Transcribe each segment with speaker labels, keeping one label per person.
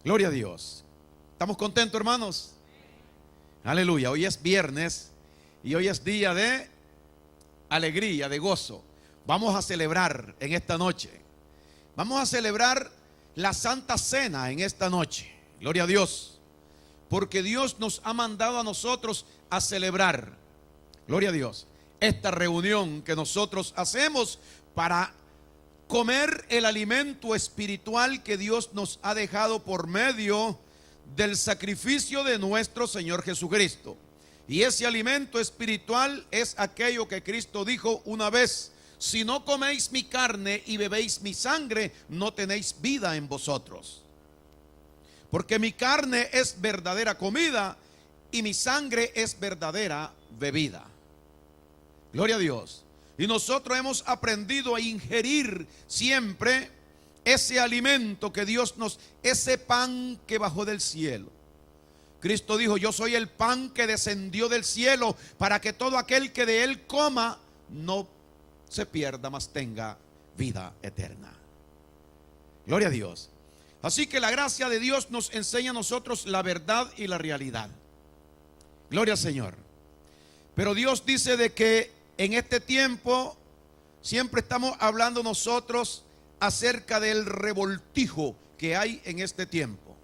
Speaker 1: Gloria a Dios. ¿Estamos contentos, hermanos? Aleluya. Hoy es viernes y hoy es día de alegría, de gozo. Vamos a celebrar en esta noche. Vamos a celebrar la Santa Cena en esta noche. Gloria a Dios. Porque Dios nos ha mandado a nosotros a celebrar, gloria a Dios, esta reunión que nosotros hacemos para comer el alimento espiritual que Dios nos ha dejado por medio del sacrificio de nuestro Señor Jesucristo. Y ese alimento espiritual es aquello que Cristo dijo una vez: si no coméis mi carne y bebéis mi sangre, no tenéis vida en vosotros. Porque mi carne es verdadera comida y mi sangre es verdadera bebida. Gloria a Dios. Y nosotros hemos aprendido a ingerir siempre ese alimento que Dios nos, ese pan que bajó del cielo. Cristo dijo: yo soy el pan que descendió del cielo para que todo aquel que de él coma no se pierda, mas tenga vida eterna. Gloria a Dios. Así que la gracia de Dios nos enseña a nosotros la verdad y la realidad. Gloria al Señor. Pero Dios dice de que en este tiempo siempre estamos hablando nosotros acerca del revoltijo que hay en este tiempo.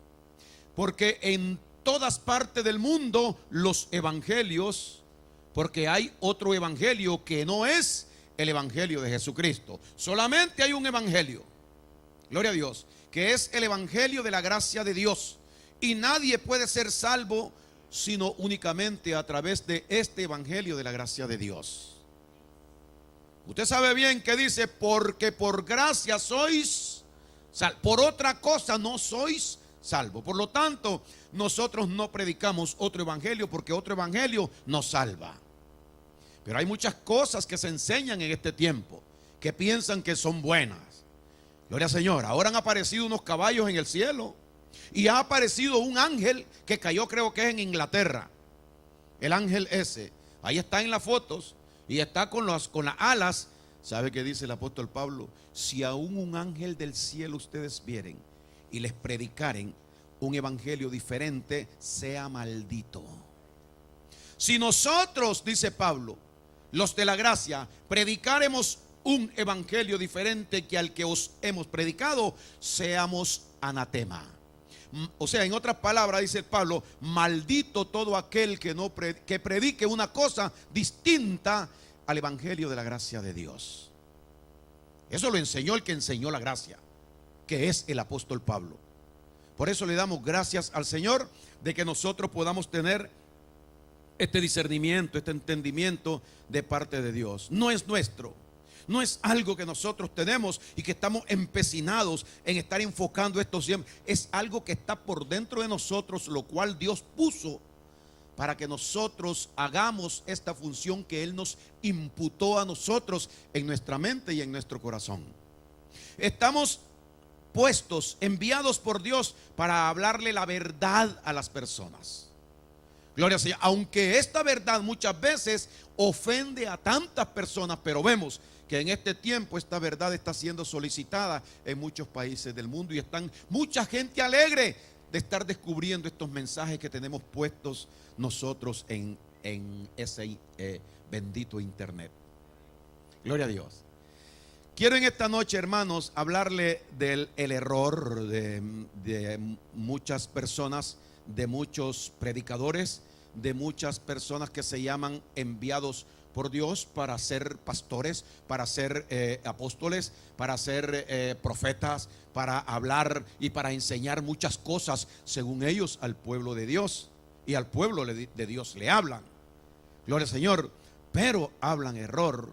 Speaker 1: Porque en todas partes del mundo los evangelios, porque hay otro evangelio que no es el evangelio de Jesucristo. Solamente hay un evangelio, gloria a Dios, que es el evangelio de la gracia de Dios. Y nadie puede ser salvo sino únicamente a través de este evangelio de la gracia de Dios. Usted sabe bien que dice: porque por gracia sois salvos, por otra cosa no sois salvos. Por lo tanto, nosotros no predicamos otro evangelio, porque otro evangelio nos salva. Pero hay muchas cosas que se enseñan en este tiempo que piensan que son buenas. Gloria al Señor. Ahora han aparecido unos caballos en el cielo y ha aparecido un ángel que cayó, creo que es en Inglaterra. El ángel ese, ahí está en las fotos y está con las alas. ¿Sabe qué dice el apóstol Pablo? Si aún un ángel del cielo ustedes vieren y les predicaren un evangelio diferente, sea maldito. Si nosotros, dice Pablo, los de la gracia, predicaremos un evangelio diferente que al que os hemos predicado, seamos anatema. O sea, en otras palabras dice Pablo: maldito todo aquel que predique una cosa distinta al evangelio de la gracia de Dios. Eso lo enseñó el que enseñó la gracia, que es el apóstol Pablo. Por eso le damos gracias al Señor de que nosotros podamos tener este discernimiento, este entendimiento de parte de Dios. No es nuestro, no es algo que nosotros tenemos y que estamos empecinados en estar enfocando esto siempre. Es algo que está por dentro de nosotros, lo cual Dios puso para que nosotros hagamos esta función que Él nos imputó a nosotros en nuestra mente y en nuestro corazón. Estamos puestos, enviados por Dios para hablarle la verdad a las personas. Gloria al Señor. Aunque esta verdad muchas veces ofende a tantas personas, pero vemos que en este tiempo esta verdad está siendo solicitada en muchos países del mundo y están mucha gente alegre de estar descubriendo estos mensajes que tenemos puestos nosotros en ese bendito internet. Gloria a Dios. Quiero en esta noche, hermanos, hablarle del error de muchas personas, de muchos predicadores, de muchas personas que se llaman enviados por Dios para ser pastores, para ser apóstoles, para ser profetas, para hablar y para enseñar muchas cosas según ellos al pueblo de Dios, y al pueblo de Dios le hablan, gloria al Señor, pero hablan error.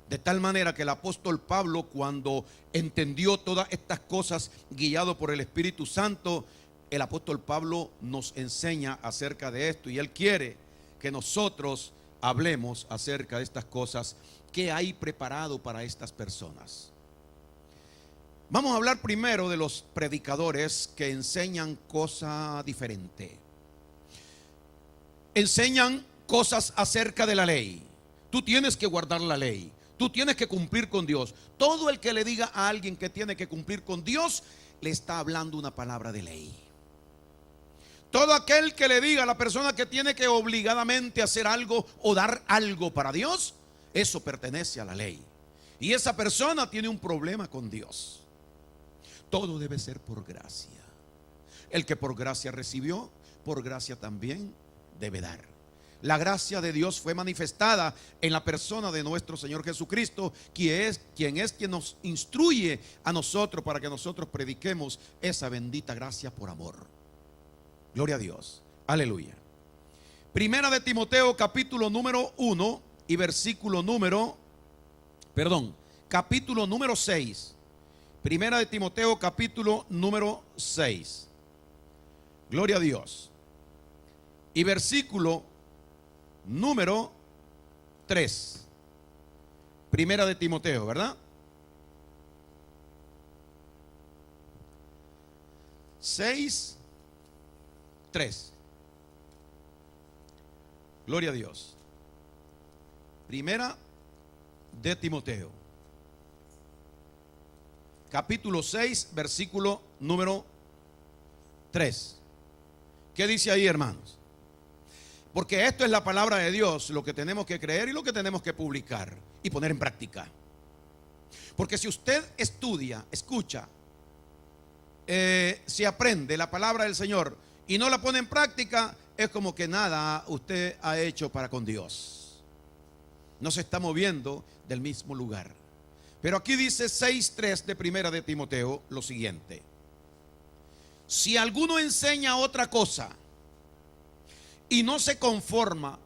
Speaker 1: De tal manera que el apóstol Pablo, cuando entendió todas estas cosas guiado por el Espíritu Santo, el apóstol Pablo nos enseña acerca de esto, y él quiere que nosotros hablemos acerca de estas cosas que hay preparado para estas personas. Vamos a hablar primero de los predicadores que enseñan cosa diferente. Enseñan cosas acerca de la ley. Tú tienes que guardar la ley. Tú tienes que cumplir con Dios. Todo el que le diga a alguien que tiene que cumplir con Dios, le está hablando una palabra de ley. Todo aquel que le diga a la persona que tiene que obligadamente hacer algo o dar algo para Dios, eso pertenece a la ley. Y esa persona tiene un problema con Dios. Todo debe ser por gracia. El que por gracia recibió, por gracia también debe dar. La gracia de Dios fue manifestada en la persona de nuestro Señor Jesucristo, quien nos instruye a nosotros para que nosotros prediquemos esa bendita gracia por amor. Gloria a Dios. Aleluya. Primera de Timoteo, capítulo número 1 y capítulo número 6. Primera de Timoteo, capítulo número 6. Gloria a Dios. Y versículo número 3. Primera de Timoteo, ¿verdad? 6, 3. Gloria a Dios. Primera de Timoteo, capítulo 6, versículo número 3. ¿Qué dice ahí, hermanos? Porque esto es la palabra de Dios, lo que tenemos que creer y lo que tenemos que publicar y poner en práctica. Porque si usted estudia, escucha, si aprende la palabra del Señor y no la pone en práctica, es como que nada usted ha hecho para con Dios. No se está moviendo del mismo lugar. Pero aquí dice 6:3 de Primera de Timoteo lo siguiente: si alguno enseña otra cosa y no se conforma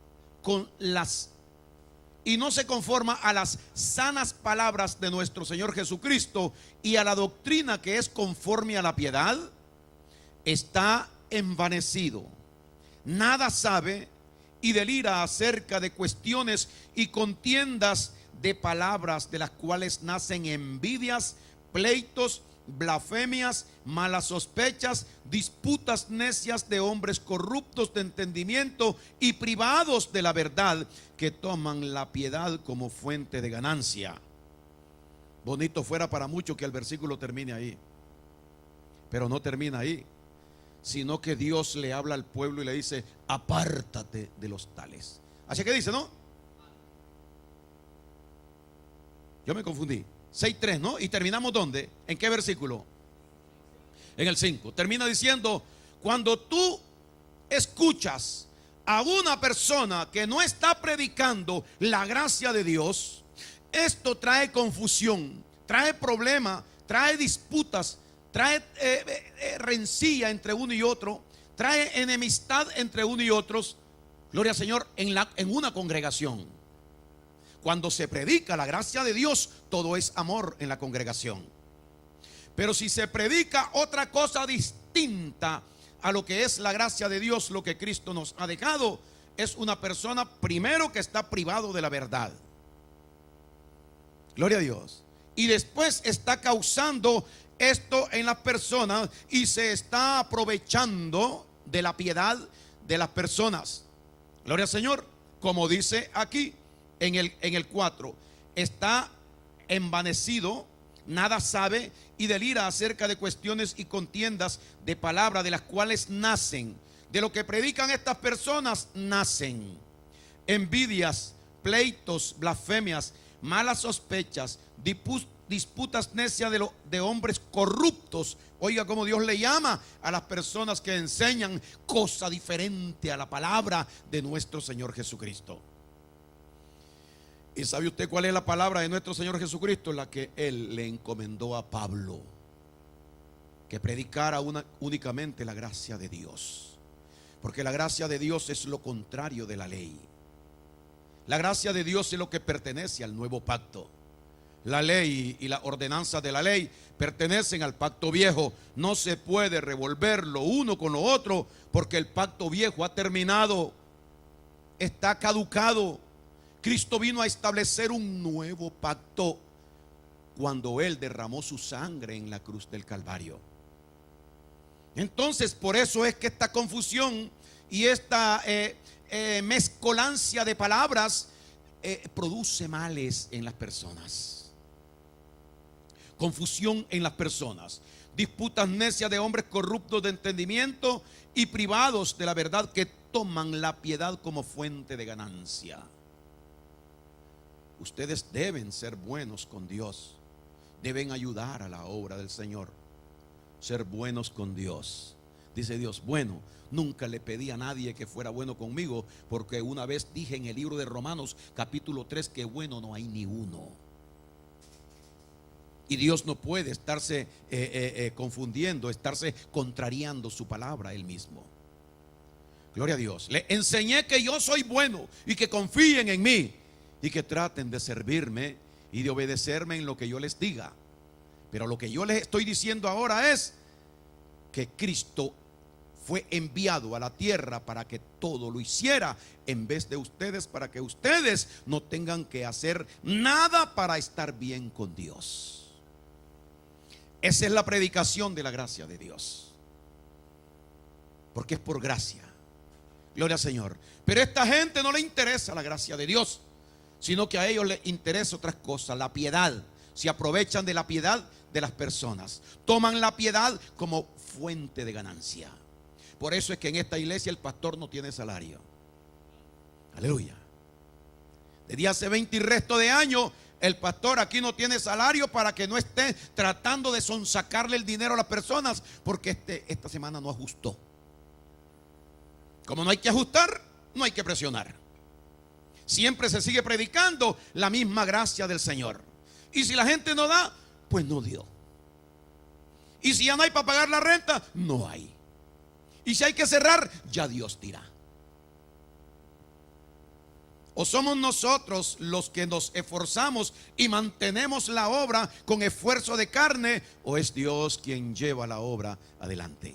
Speaker 1: a las sanas palabras de nuestro Señor Jesucristo y a la doctrina que es conforme a la piedad, está envanecido, nada sabe y delira acerca de cuestiones y contiendas de palabras, de las cuales nacen envidias, pleitos, blasfemias, malas sospechas, disputas necias de hombres corruptos de entendimiento y privados de la verdad, que toman la piedad como fuente de ganancia. Bonito fuera para muchos que el versículo termine ahí, pero no termina ahí, sino que Dios le habla al pueblo y le dice: apártate de los tales. Así que dice, ¿no? Yo me confundí. 6:3, ¿no? Y terminamos ¿dónde? ¿En qué versículo? En el 5. Termina diciendo: cuando tú escuchas a una persona que no está predicando la gracia de Dios, esto trae confusión, trae problema, trae disputas, trae rencilla entre uno y otro, trae enemistad entre uno y otros. Gloria al Señor, en una congregación. Cuando se predica la gracia de Dios, todo es amor en la congregación. Pero si se predica otra cosa distinta a lo que es la gracia de Dios, lo que Cristo nos ha dejado, es una persona primero que está privado de la verdad. Gloria a Dios. Y después está causando esto en las personas y se está aprovechando de la piedad de las personas. Gloria al Señor. Como dice aquí en el 4, está envanecido, nada sabe y delira acerca de cuestiones y contiendas de palabra, de las cuales nacen, de lo que predican estas personas, nacen envidias, pleitos, blasfemias, malas sospechas, disputas necias de hombres corruptos. Oiga cómo Dios le llama a las personas que enseñan cosa diferente a la palabra de nuestro Señor Jesucristo. ¿Y sabe usted cuál es la palabra de nuestro Señor Jesucristo? La que Él le encomendó a Pablo, que predicara únicamente la gracia de Dios. Porque la gracia de Dios es lo contrario de la ley. La gracia de Dios es lo que pertenece al nuevo pacto. La ley y la ordenanza de la ley pertenecen al pacto viejo. No se puede revolver lo uno con lo otro, porque el pacto viejo ha terminado, está caducado. Cristo vino a establecer un nuevo pacto cuando Él derramó su sangre en la cruz del Calvario. Entonces, por eso es que esta confusión y esta mezcolancia de palabras produce males en las personas, confusión en las personas. disputas necias de hombres corruptos de entendimiento y privados de la verdad, que toman la piedad como fuente de ganancia. Ustedes deben ser buenos con Dios, deben ayudar a la obra del Señor, ser buenos con Dios. Dice Dios: bueno, nunca le pedí a nadie que fuera bueno conmigo, porque una vez dije en el libro de Romanos capítulo 3 que bueno no hay ni uno. Y Dios no puede estarse confundiendo, estarse contrariando su palabra él mismo. Gloria a Dios. Le enseñé que yo soy bueno y que confíen en mí y que traten de servirme y de obedecerme en lo que yo les diga. Pero lo que yo les estoy diciendo ahora es que Cristo fue enviado a la tierra para que todo lo hiciera en vez de ustedes, para que ustedes no tengan que hacer nada para estar bien con Dios. Esa es la predicación de la gracia de Dios, porque es por gracia. Gloria al Señor. Pero a esta gente no le interesa la gracia de Dios, sino que a ellos les interesa otras cosas, la piedad. Se aprovechan de la piedad de las personas, toman la piedad como fuente de ganancia. Por eso es que en esta iglesia el pastor no tiene salario. Aleluya. Desde hace 20 y resto de años el pastor aquí no tiene salario, para que no esté tratando de sonsacarle el dinero a las personas, porque esta semana no ajustó. Como no hay que ajustar, no hay que presionar. Siempre se sigue predicando la misma gracia del Señor. Y si la gente no da, pues no dio. Y si ya no hay para pagar la renta, no hay. Y si hay que cerrar, ya Dios dirá. O somos nosotros los que nos esforzamos y mantenemos la obra con esfuerzo de carne, o es Dios quien lleva la obra adelante.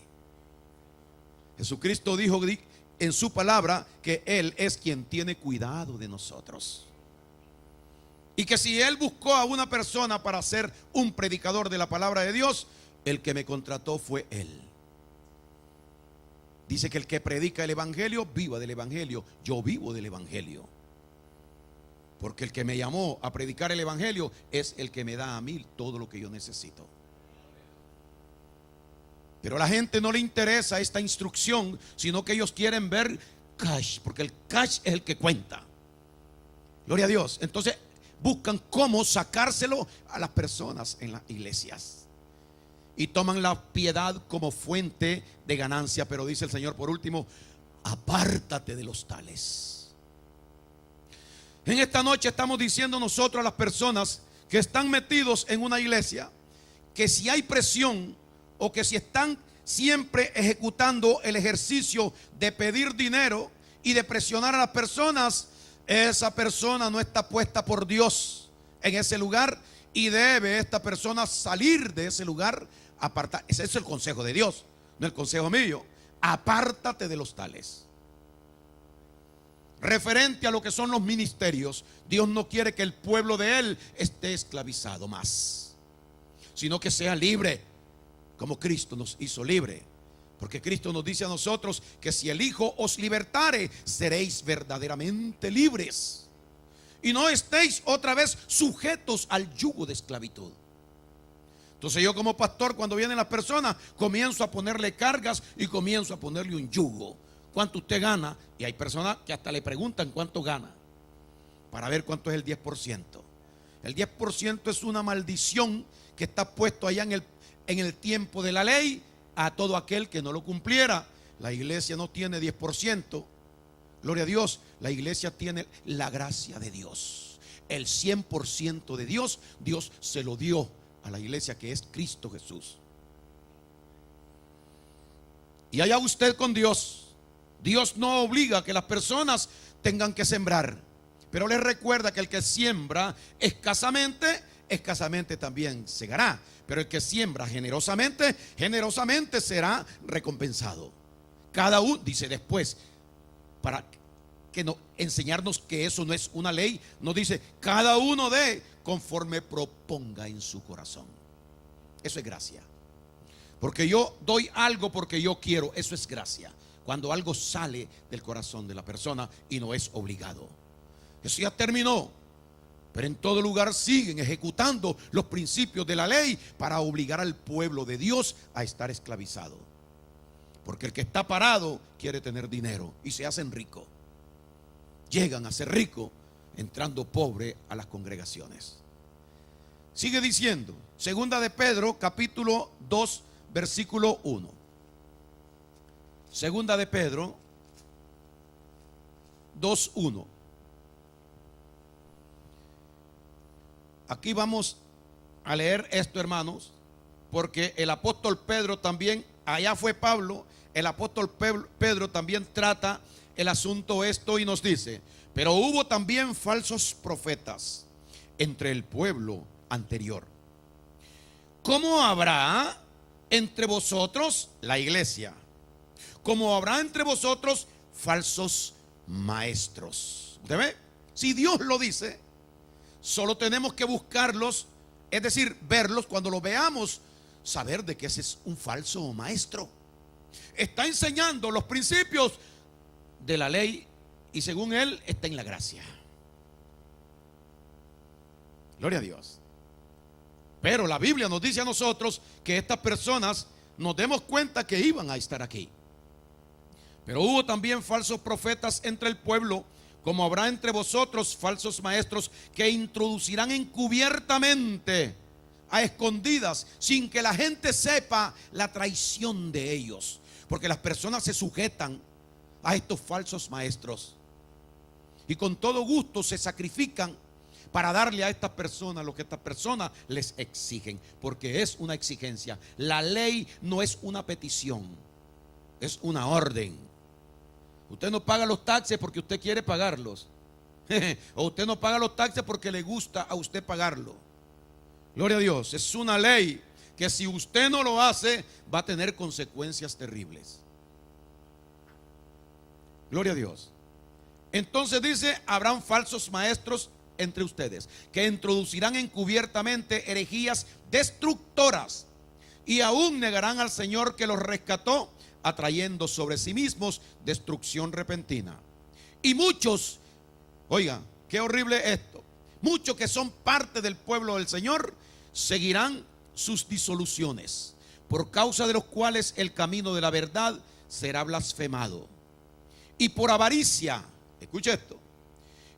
Speaker 1: Jesucristo dijo en su palabra que Él es quien tiene cuidado de nosotros. Y que si Él buscó a una persona para ser un predicador de la palabra de Dios, el que me contrató fue Él. Dice que el que predica el evangelio, viva del evangelio. Yo vivo del evangelio, porque el que me llamó a predicar el evangelio es el que me da a mí todo lo que yo necesito. Pero a la gente no le interesa esta instrucción, sino que ellos quieren ver cash, porque el cash es el que cuenta. Gloria a Dios. Entonces buscan cómo sacárselo a las personas en las iglesias, y toman la piedad como fuente de ganancia. Pero dice el Señor por último: apártate de los tales. En esta noche estamos diciendo nosotros a las personas que están metidos en una iglesia, que si hay presión, o que si están siempre ejecutando el ejercicio de pedir dinero y de presionar a las personas, esa persona no está puesta por Dios en ese lugar, y debe esta persona salir de ese lugar, apartar. Ese es el consejo de Dios, no el consejo mío. Apártate de los tales. Referente a lo que son los ministerios, Dios no quiere que el pueblo de Él esté esclavizado más, sino que sea libre, como Cristo nos hizo libre. Porque Cristo nos dice a nosotros que si el Hijo os libertare, seréis verdaderamente libres, y no estéis otra vez sujetos al yugo de esclavitud. Entonces yo, como pastor, cuando vienen las personas, comienzo a ponerle cargas y comienzo a ponerle un yugo. ¿Cuánto usted gana? Y hay personas que hasta le preguntan cuánto gana, para ver cuánto es el 10%. El 10% es una maldición que está puesto allá en el tiempo de la ley a todo aquel que no lo cumpliera. La iglesia no tiene 10%. Gloria a Dios. La iglesia tiene la gracia de Dios. El 100% de Dios, Dios se lo dio a la iglesia, que es Cristo Jesús. Y allá usted con Dios. Dios no obliga a que las personas tengan que sembrar, pero les recuerda que el que siembra escasamente, escasamente también segará. Pero el que siembra generosamente, generosamente será recompensado. Cada uno, dice después, para que no enseñarnos que eso no es una ley, nos dice: cada uno dé conforme proponga en su corazón. Eso es gracia. Porque yo doy algo porque yo quiero, eso es gracia. Cuando algo sale del corazón de la persona y no es obligado. Eso ya terminó. Pero en todo lugar siguen ejecutando los principios de la ley para obligar al pueblo de Dios a estar esclavizado. Porque el que está parado quiere tener dinero y se hacen ricos. Llegan a ser ricos entrando pobre a las congregaciones. Sigue diciendo, segunda de Pedro, capítulo 2, versículo 1. Segunda de Pedro 2:1. Aquí vamos a leer esto, hermanos, porque el apóstol Pedro también, allá fue Pablo, el apóstol Pedro también trata el asunto esto y nos dice: pero hubo también falsos profetas entre el pueblo anterior, como habrá entre vosotros, la iglesia, como habrá entre vosotros falsos maestros. ¿Usted ve? Si Dios lo dice, solo tenemos que buscarlos, es decir, verlos. Cuando lo veamos, saber de que ese es un falso maestro. Está enseñando los principios de la ley y según él está en la gracia. Gloria a Dios. Pero la Biblia nos dice a nosotros que estas personas nos demos cuenta que iban a estar aquí. Pero hubo también falsos profetas entre el pueblo, como habrá entre vosotros falsos maestros que introducirán encubiertamente, a escondidas, sin que la gente sepa la traición de ellos. Porque las personas se sujetan a estos falsos maestros y con todo gusto se sacrifican para darle a estas personas lo que estas personas les exigen, porque es una exigencia. La ley no es una petición, es una orden. Usted no paga los taxes porque usted quiere pagarlos, o usted no paga los taxes porque le gusta a usted pagarlo. Gloria a Dios. Es una ley que si usted no lo hace va a tener consecuencias terribles. Gloria a Dios. Entonces dice: habrán falsos maestros entre ustedes que introducirán encubiertamente herejías destructoras y aún negarán al Señor que los rescató, atrayendo sobre sí mismos destrucción repentina. Y muchos, oiga, qué horrible esto, muchos que son parte del pueblo del Señor seguirán sus disoluciones, por causa de los cuales el camino de la verdad será blasfemado. Y por avaricia, escuche esto,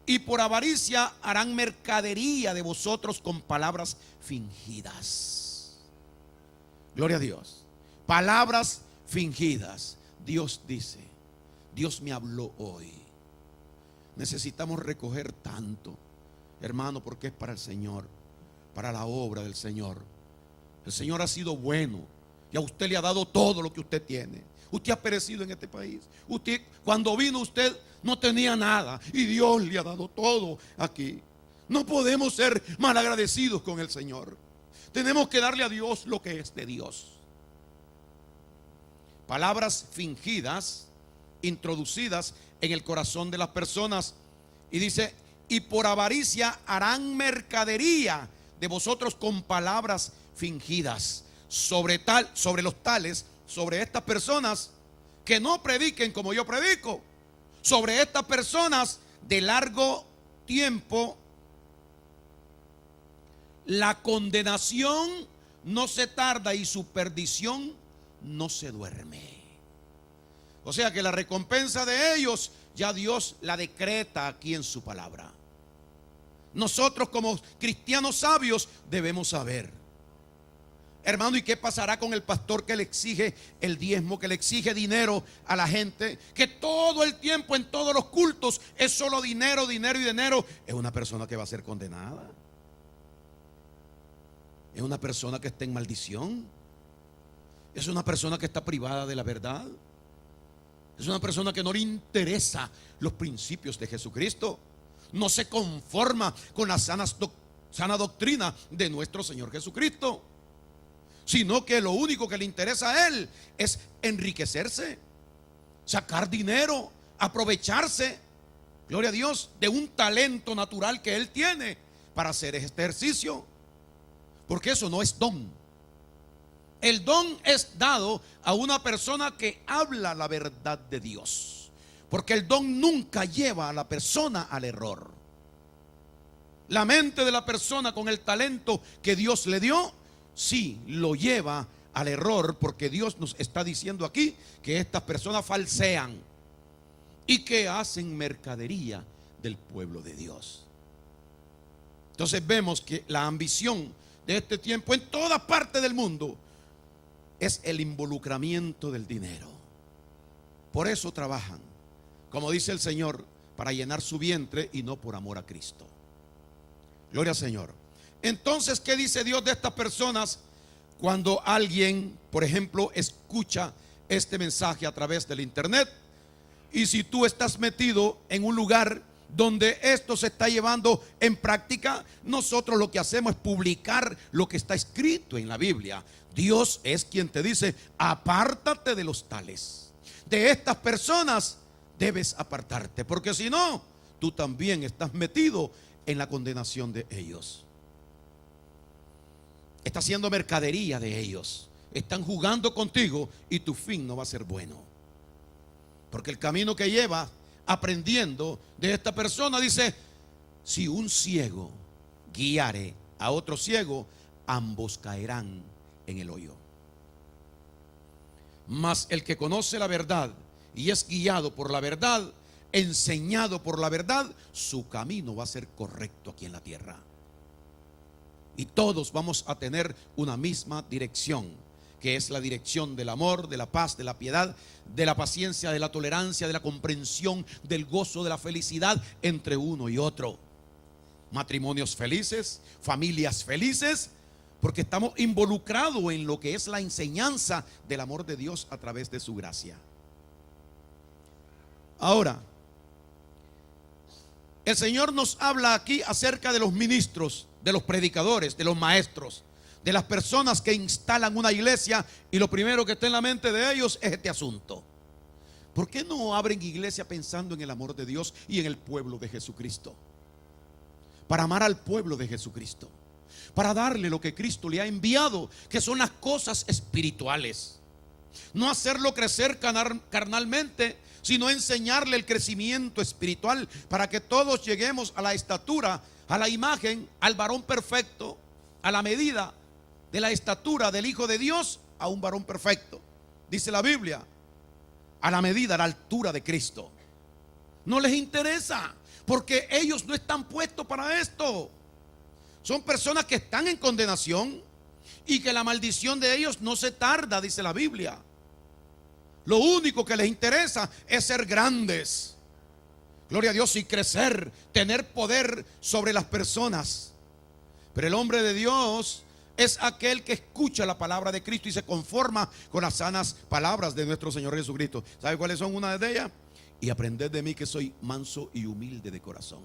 Speaker 1: y por avaricia harán mercadería de vosotros con palabras fingidas. Gloria a Dios. Palabras fingidas. Dios dice, Dios me habló hoy. Necesitamos recoger tanto, hermano, porque es para el Señor, para la obra del Señor. El Señor ha sido bueno y a usted le ha dado todo lo que usted tiene. Usted ha perecido en este país. Usted, cuando vino, usted no tenía nada y Dios le ha dado todo aquí. No podemos ser malagradecidos con el Señor. Tenemos que darle a Dios lo que es de Dios. Palabras fingidas, introducidas en el corazón de las personas. Y dice: y por avaricia harán mercadería de vosotros con palabras fingidas. Sobre los tales, sobre estas personas que no prediquen como yo predico, sobre estas personas de largo tiempo, la condenación no se tarda y su perdición no se duerme. O sea que la recompensa de ellos ya Dios la decreta aquí en su palabra. Nosotros como cristianos sabios debemos saber, hermano, ¿y qué pasará con el pastor que le exige el diezmo, que le exige dinero a la gente, que todo el tiempo en todos los cultos es solo dinero, dinero y dinero? Es una persona que va a ser condenada. Es una persona que está en maldición. Es una persona que está privada de la verdad. Es una persona que no le interesa los principios de Jesucristo. No se conforma con la sana doctrina de nuestro Señor Jesucristo, sino que lo único que le interesa a él es enriquecerse, sacar dinero, aprovecharse, gloria a Dios, de un talento natural que él tiene para hacer ejercicio, porque eso no es don. El don es dado a una persona que habla la verdad de Dios, porque el don nunca lleva a la persona al error. la mente de la persona con el talento que Dios le dio, sí lo lleva al error, porque Dios nos está diciendo aquí que estas personas falsean y que hacen mercadería del pueblo de Dios. Entonces vemos que la ambición de este tiempo en toda parte del mundo es el involucramiento del dinero. Por eso trabajan, como dice el Señor, para llenar su vientre y no por amor a Cristo. Gloria al Señor. Entonces, ¿qué dice Dios de estas personas cuando alguien, por ejemplo, escucha este mensaje a través del internet? Y si tú estás metido en un lugar donde esto se está llevando en práctica, nosotros lo que hacemos es publicar lo que está escrito en la Biblia. Dios es quien te dice: apártate de los tales. De estas personas debes apartarte, porque si no, tú también estás metido en la condenación de ellos. Estás haciendo mercadería de ellos. Están jugando contigo y tu fin no va a ser bueno. Porque el camino que lleva aprendiendo de esta persona dice: si un ciego guiare a otro ciego, ambos caerán en el hoyo. Mas el que conoce la verdad y es guiado por la verdad, enseñado por la verdad, su camino va a ser correcto aquí en la tierra. Y todos vamos a tener una misma dirección, que es la dirección del amor, de la paz, de la piedad, de la paciencia, de la tolerancia, de la comprensión, del gozo, de la felicidad entre uno y otro. Matrimonios felices, familias felices, porque estamos involucrados en lo que es la enseñanza del amor de Dios a través de su gracia. Ahora, el Señor nos habla aquí acerca de los ministros, de los predicadores, de los maestros, de las personas que instalan una iglesia, y lo primero que está en la mente de ellos es este asunto: ¿por qué no abren iglesia pensando en el amor de Dios y en el pueblo de Jesucristo? Para amar al pueblo de Jesucristo, para darle lo que Cristo le ha enviado, que son las cosas espirituales. No hacerlo crecer carnalmente, sino enseñarle el crecimiento espiritual, para que todos lleguemos a la estatura, a la imagen, al varón perfecto, a la medida de la estatura del Hijo de Dios, a un varón perfecto. Dice la Biblia, a la medida, a la altura de Cristo. No les interesa, porque ellos no están puestos para esto. Son personas que están en condenación y que la maldición de ellos no se tarda, dice la Biblia. Lo único que les interesa es ser grandes, gloria a Dios, y crecer, tener poder sobre las personas. Pero el hombre de Dios es aquel que escucha la palabra de Cristo y se conforma con las sanas palabras de nuestro Señor Jesucristo. ¿Sabe cuáles son una de ellas? Y aprended de mí, que soy manso y humilde de corazón.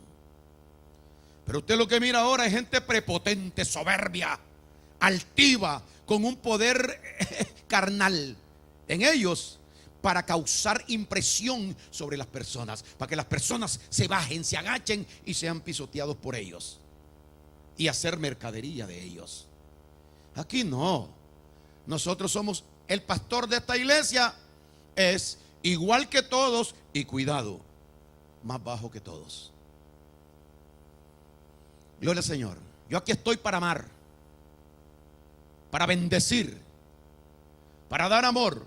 Speaker 1: Pero usted lo que mira ahora es gente prepotente, soberbia, altiva, con un poder carnal en ellos, para causar impresión sobre las personas, para que las personas se bajen, se agachen y sean pisoteados por ellos, y hacer mercadería de ellos. Aquí no. Nosotros somos, el pastor de esta iglesia es igual que todos, y cuidado, más bajo que todos. Gloria al Señor. Yo aquí estoy para amar, para bendecir, para dar amor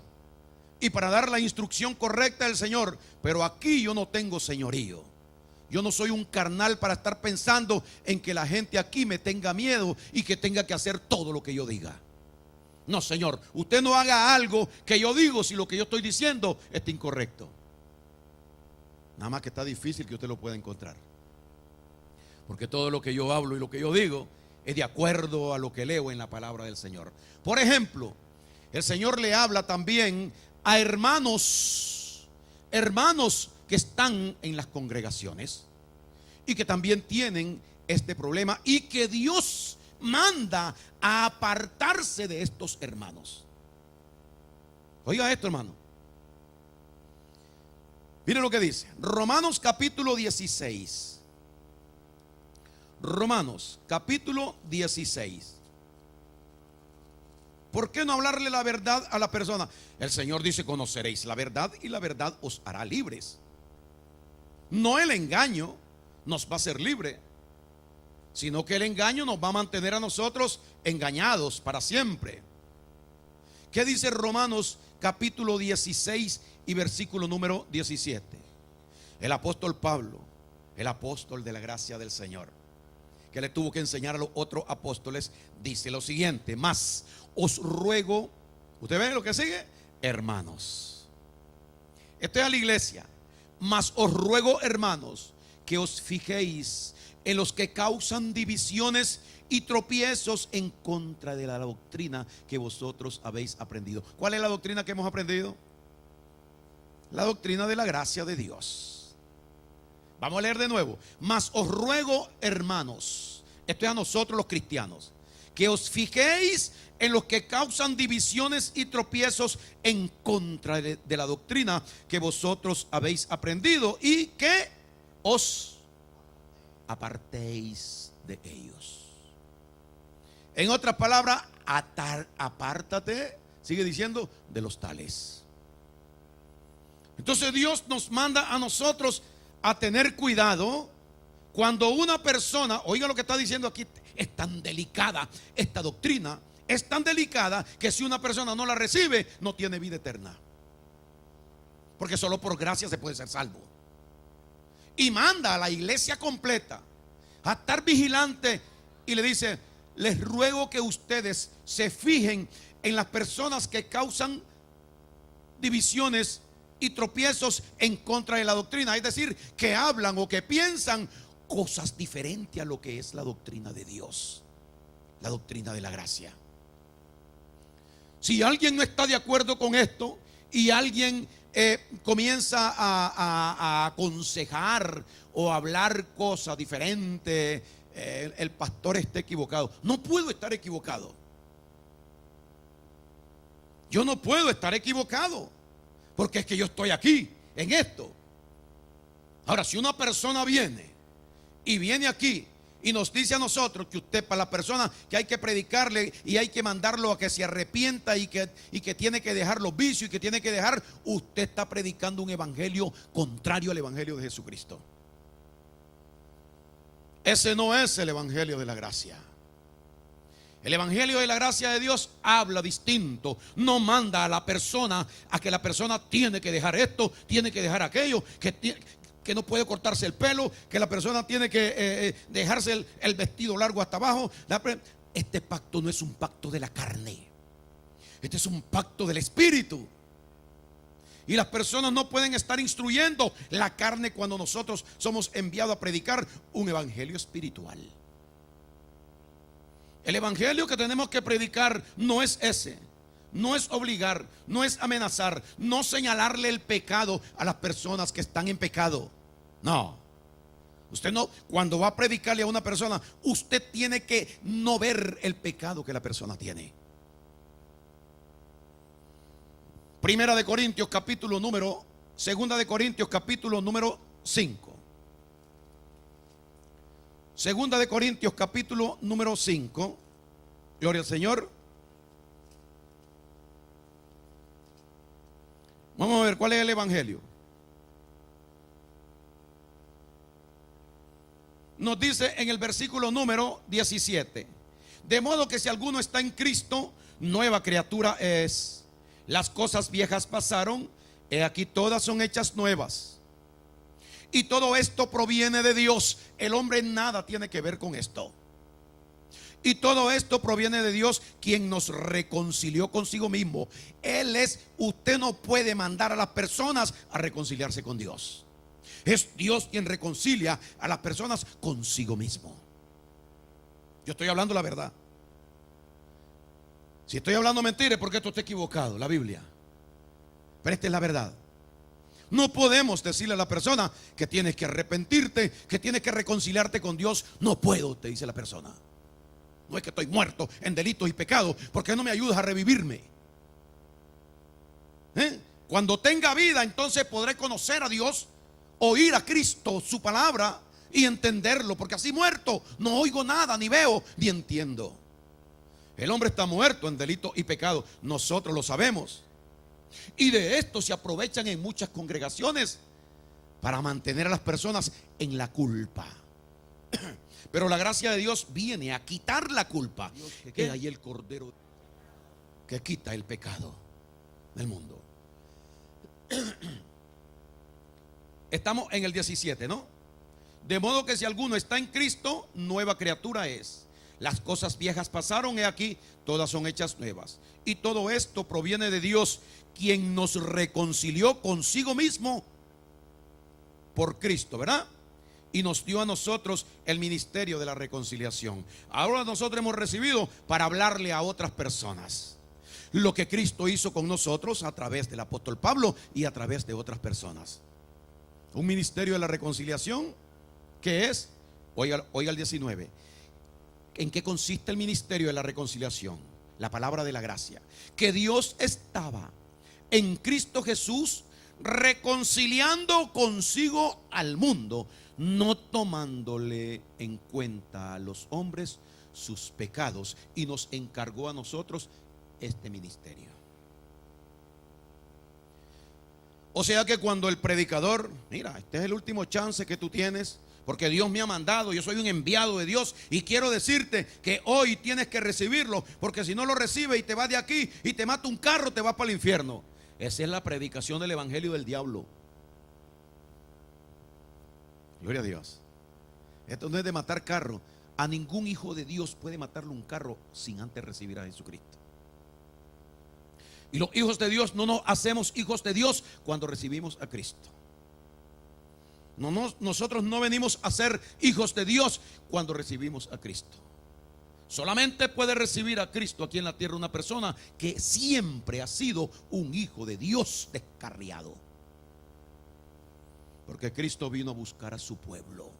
Speaker 1: y para dar la instrucción correcta del Señor. Pero aquí yo no tengo señorío. Yo no soy un carnal para estar pensando en que la gente aquí me tenga miedo y que tenga que hacer todo lo que yo diga. No, Señor, usted no haga algo que yo digo si lo que yo estoy diciendo está incorrecto. Nada más que está difícil que usted lo pueda encontrar, porque todo lo que yo hablo y lo que yo digo es de acuerdo a lo que leo en la palabra del Señor. Por ejemplo, el Señor le habla también a hermanos que están en las congregaciones y que también tienen este problema, y que Dios manda a apartarse de estos hermanos. Oiga esto, hermano. Mire lo que dice Romanos capítulo 16. Romanos capítulo 16. ¿Por qué no hablarle la verdad a la persona? El Señor dice: conoceréis la verdad y la verdad os hará libres. No el engaño nos va a hacer libre. sino que el engaño nos va a mantener a nosotros engañados para siempre. ¿Qué dice Romanos capítulo 16 y versículo número 17? El apóstol Pablo, el apóstol de la gracia del Señor, que le tuvo que enseñar a los otros apóstoles, dice lo siguiente: mas os ruego, ¿usted ve lo que sigue? Hermanos, esto es a la iglesia. Mas os ruego, hermanos, que os fijéis en los que causan divisiones y tropiezos en contra de la doctrina que vosotros habéis aprendido. ¿Cuál es la doctrina que hemos aprendido? La doctrina de la gracia de Dios. Vamos a leer de nuevo. Mas os ruego, hermanos, esto es a nosotros los cristianos, que os fijéis en los que causan divisiones y tropiezos en contra de la doctrina que vosotros habéis aprendido, y que os apartéis de ellos. En otras palabras, apártate, sigue diciendo, de los tales. Entonces Dios nos manda a nosotros a tener cuidado cuando una persona, oiga lo que está diciendo aquí, es tan delicada esta doctrina, es tan delicada que si una persona no la recibe, no tiene vida eterna, porque solo por gracia se puede ser salvo. Y manda a la iglesia completa a estar vigilante y le dice: les ruego que ustedes se fijen en las personas que causan divisiones y tropiezos en contra de la doctrina, es decir, que hablan o que piensan cosas diferentes a lo que es la doctrina de Dios, la doctrina de la gracia. Si alguien no está de acuerdo con esto y alguien comienza a aconsejar o a hablar cosas diferentes, el pastor está equivocado. No puedo estar equivocado. Yo no puedo estar equivocado, porque es que yo estoy aquí en esto. Ahora, si una persona viene aquí y nos dice a nosotros que usted, para la persona que hay que predicarle y hay que mandarlo a que se arrepienta y que tiene que dejar los vicios y que tiene que dejar, usted está predicando un evangelio contrario al evangelio de Jesucristo. Ese no es el evangelio de la gracia. El evangelio de la gracia de Dios habla distinto. No manda a la persona a que la persona tiene que dejar esto, tiene que dejar aquello, que no puede cortarse el pelo, que la persona tiene que dejarse el vestido largo hasta abajo. Este pacto no es un pacto de la carne. Este es un pacto del Espíritu. Y las personas no pueden estar instruyendo la carne cuando nosotros somos enviados a predicar un evangelio espiritual. El evangelio que tenemos que predicar no es ese. No es obligar, no es amenazar, no señalarle el pecado a las personas que están en pecado. No. Usted no, cuando va a predicarle a una persona, usted tiene que no ver el pecado que la persona tiene. Segunda de Corintios capítulo número 5. Segunda de Corintios capítulo número 5. Gloria al Señor. Vamos a ver cuál es el evangelio. Nos dice en el versículo número 17: de modo que si alguno está en Cristo, nueva criatura es. Las cosas viejas pasaron, he aquí todas son hechas nuevas. Y todo esto proviene de Dios. El hombre nada tiene que ver con esto. Y todo esto proviene de Dios, quien nos reconcilió consigo mismo. Usted no puede mandar a las personas a reconciliarse con Dios. Es Dios quien reconcilia a las personas consigo mismo. Yo estoy hablando la verdad. Si estoy hablando mentiras, porque esto está equivocado, la Biblia. Pero esta es la verdad. No podemos decirle a la persona que tienes que arrepentirte, que tienes que reconciliarte con Dios. No puedo, te dice la persona. No es que estoy muerto en delitos y pecados, porque no me ayudas a revivirme. Cuando tenga vida, entonces podré conocer a Dios, oír a Cristo, su palabra, y entenderlo, porque así muerto no oigo nada, ni veo, ni entiendo. El hombre está muerto en delitos y pecados, nosotros lo sabemos. Y de esto se aprovechan en muchas congregaciones para mantener a las personas en la culpa. Pero la gracia de Dios viene a quitar la culpa. Que hay el Cordero que quita el pecado del mundo. Estamos en el 17, ¿no? De modo que si alguno está en Cristo, nueva criatura es. Las cosas viejas pasaron, he aquí, todas son hechas nuevas. Y todo esto proviene de Dios, quien nos reconcilió consigo mismo por Cristo, ¿verdad? Y nos dio a nosotros el ministerio de la reconciliación. Ahora nosotros hemos recibido para hablarle a otras personas lo que Cristo hizo con nosotros a través del apóstol Pablo y a través de otras personas. Un ministerio de la reconciliación, ¿qué es? Oiga el 19. ¿En qué consiste el ministerio de la reconciliación? La palabra de la gracia. Que Dios estaba en Cristo Jesús reconciliando consigo al mundo, no tomándole en cuenta a los hombres sus pecados, y nos encargó a nosotros este ministerio. O sea que cuando el predicador, mira, este es el último chance que tú tienes, porque Dios me ha mandado, yo soy un enviado de Dios y quiero decirte que hoy tienes que recibirlo, porque si no lo recibes y te vas de aquí y te mata un carro, te vas para el infierno. Esa es la predicación del evangelio del diablo. Gloria a Dios. Esto no es de matar carro. A ningún hijo de Dios puede matarle un carro sin antes recibir a Jesucristo. Y los hijos de Dios no nos hacemos hijos de Dios cuando recibimos a Cristo. Nosotros no venimos a ser hijos de Dios cuando recibimos a Cristo. Solamente puede recibir a Cristo aquí en la tierra una persona que siempre ha sido un hijo de Dios descarriado. Porque Cristo vino a buscar a su pueblo.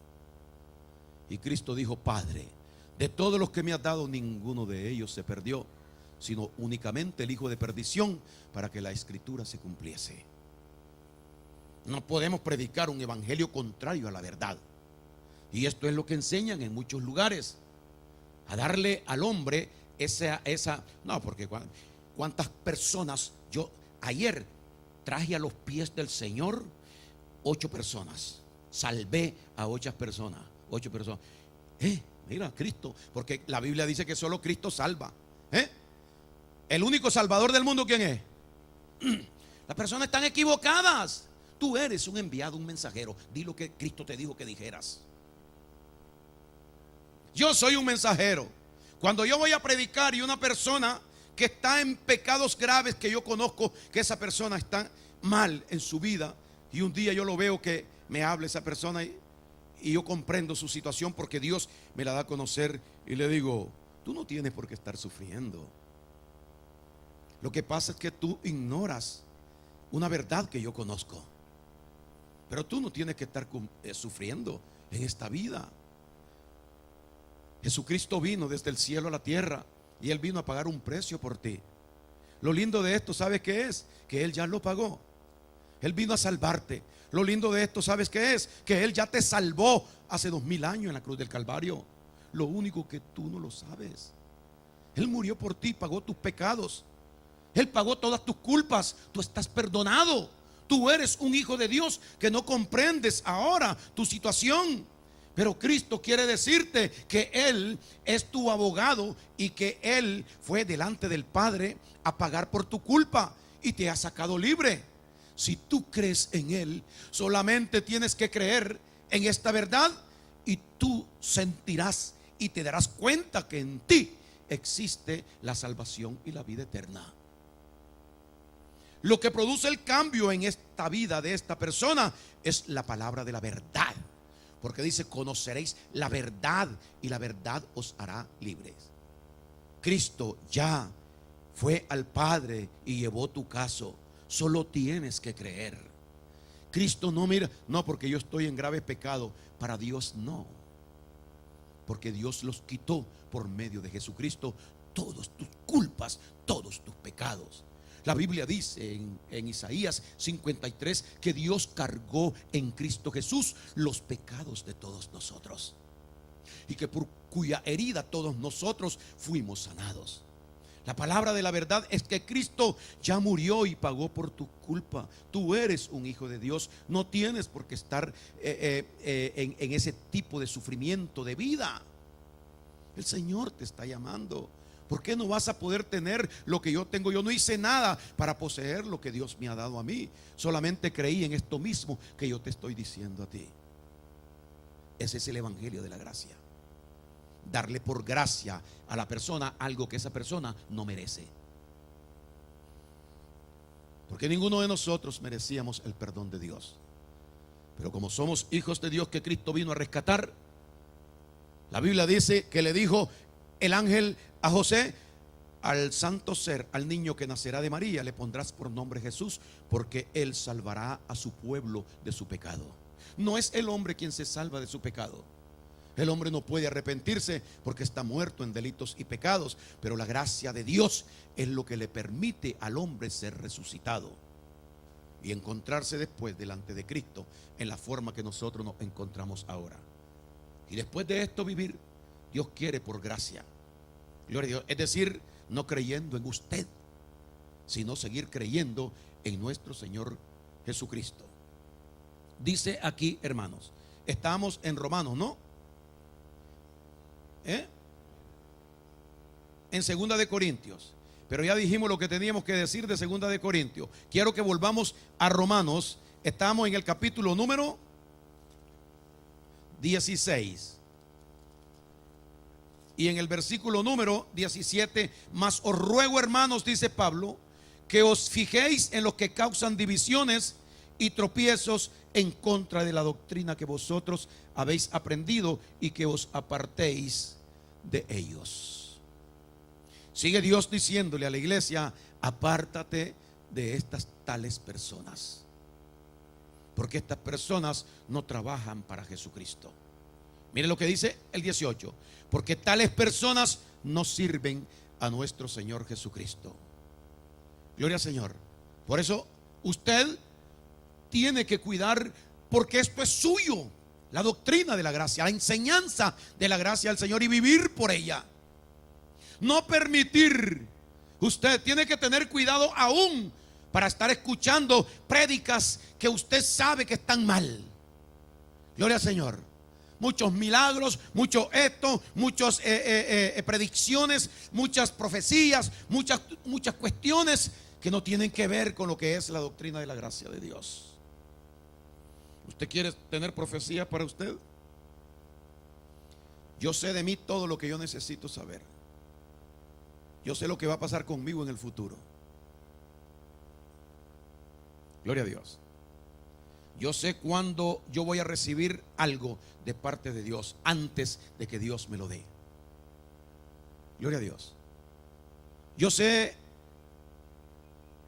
Speaker 1: Y Cristo dijo: Padre, de todos los que me has dado, ninguno de ellos se perdió, sino únicamente el hijo de perdición, para que la escritura se cumpliese. No podemos predicar un evangelio contrario a la verdad. Y esto es lo que enseñan en muchos lugares, a darle al hombre no, porque cuántas personas, yo ayer traje a los pies del Señor 8 personas, salvé a 8 personas. Mira, Cristo, porque la Biblia dice que solo Cristo salva. El único salvador del mundo, ¿quién es? Las personas están equivocadas. Tú eres un enviado, un mensajero. Di lo que Cristo te dijo que dijeras. Yo soy un mensajero. Cuando yo voy a predicar y una persona que está en pecados graves, que yo conozco que esa persona está mal en su vida, y un día yo lo veo que me habla esa persona y yo comprendo su situación porque Dios me la da a conocer, y le digo: tú no tienes por qué estar sufriendo. Lo que pasa es que tú ignoras una verdad que yo conozco. Pero tú no tienes que estar sufriendo en esta vida. Jesucristo vino desde el cielo a la tierra y Él vino a pagar un precio por ti. Lo lindo de esto, ¿sabes qué es? Que Él ya lo pagó. Él vino a salvarte. Lo lindo de esto, ¿sabes qué es? Que Él ya te salvó hace 2000 años en la cruz del Calvario. Lo único que tú no lo sabes. Él murió por ti, pagó tus pecados. Él pagó todas tus culpas. Tú estás perdonado. Tú eres un hijo de Dios que no comprendes ahora tu situación. Pero Cristo quiere decirte que Él es tu abogado y que Él fue delante del Padre a pagar por tu culpa y te ha sacado libre. Si tú crees en Él, solamente tienes que creer en esta verdad y tú sentirás y te darás cuenta que en ti existe la salvación y la vida eterna. Lo que produce el cambio en esta vida de esta persona es la palabra de la verdad. Porque dice: conoceréis la verdad y la verdad os hará libres. Cristo ya fue al Padre y llevó tu caso. Solo tienes que creer. Cristo no mira, no, porque yo estoy en grave pecado. Para Dios no. Porque Dios los quitó por medio de Jesucristo todas tus culpas, todos tus pecados. La Biblia dice en Isaías 53 que Dios cargó en Cristo Jesús los pecados de todos nosotros, y que por cuya herida todos nosotros fuimos sanados. La palabra de la verdad es que Cristo ya murió y pagó por tu culpa. Tú eres un hijo de Dios. No tienes por qué estar en ese tipo de sufrimiento de vida. El Señor te está llamando. ¿Por qué no vas a poder tener lo que yo tengo? Yo no hice nada para poseer lo que Dios me ha dado a mí. Solamente creí en esto mismo que yo te estoy diciendo a ti. Ese es el evangelio de la gracia. Darle por gracia a la persona algo que esa persona no merece. Porque ninguno de nosotros merecíamos el perdón de Dios. Pero como somos hijos de Dios que Cristo vino a rescatar, la Biblia dice que le dijo el ángel a José: al santo ser, al niño que nacerá de María, le pondrás por nombre Jesús, porque él salvará a su pueblo de su pecado. No es el hombre quien se salva de su pecado. El hombre no puede arrepentirse porque está muerto en delitos y pecados, pero la gracia de Dios es lo que le permite al hombre ser resucitado y encontrarse después delante de Cristo en la forma que nosotros nos encontramos ahora. Y después de esto vivir, Dios quiere por gracia. Gloria a Dios. Es decir, no creyendo en usted, sino seguir creyendo en nuestro Señor Jesucristo. Dice aquí, hermanos, estamos en Romanos, ¿no? En 2 de Corintios. Pero ya dijimos lo que teníamos que decir de 2 de Corintios. Quiero que volvamos a Romanos. Estamos en el capítulo número 16. Y en el versículo número 17: mas os ruego, hermanos, dice Pablo, que os fijéis en los que causan divisiones y tropiezos en contra de la doctrina que vosotros habéis aprendido, y que os apartéis de ellos. Sigue Dios diciéndole a la iglesia: apártate de estas tales personas, porque estas personas no trabajan para Jesucristo. Mire lo que dice el 18: porque tales personas no sirven a nuestro Señor Jesucristo. Gloria al Señor. Por eso usted tiene que cuidar, porque esto es suyo, la doctrina de la gracia, la enseñanza de la gracia del Señor, y vivir por ella. No permitir. Usted tiene que tener cuidado aún para estar escuchando prédicas que usted sabe que están mal. Gloria al Señor. Muchos milagros, muchas predicciones, muchas profecías, muchas cuestiones que no tienen que ver con lo que es la doctrina de la gracia de Dios. ¿Usted quiere tener profecía para usted? Yo sé de mí todo lo que yo necesito saber. Yo sé lo que va a pasar conmigo en el futuro. Gloria a Dios. Yo sé cuándo yo voy a recibir algo de parte de Dios antes de que Dios me lo dé. Gloria a Dios. Yo sé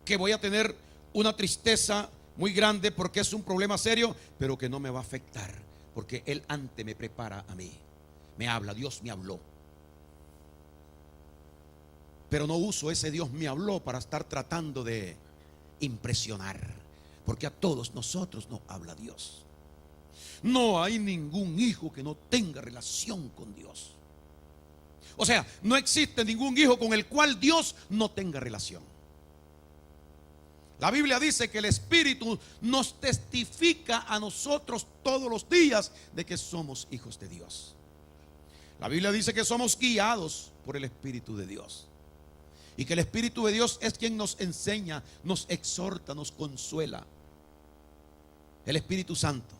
Speaker 1: que voy a tener una tristeza muy grande porque es un problema serio, pero que no me va a afectar, porque Él antes me prepara a mí. Me habla, Dios me habló. Pero no uso ese Dios me habló para estar tratando de impresionar, porque a todos nosotros nos habla Dios. No hay ningún hijo que no tenga relación con Dios. O sea, no existe ningún hijo con el cual Dios no tenga relación. La Biblia dice que el Espíritu nos testifica a nosotros todos los días de que somos hijos de Dios. La Biblia dice que somos guiados por el Espíritu de Dios, y que el Espíritu de Dios es quien nos enseña, nos exhorta, nos consuela. El Espíritu Santo,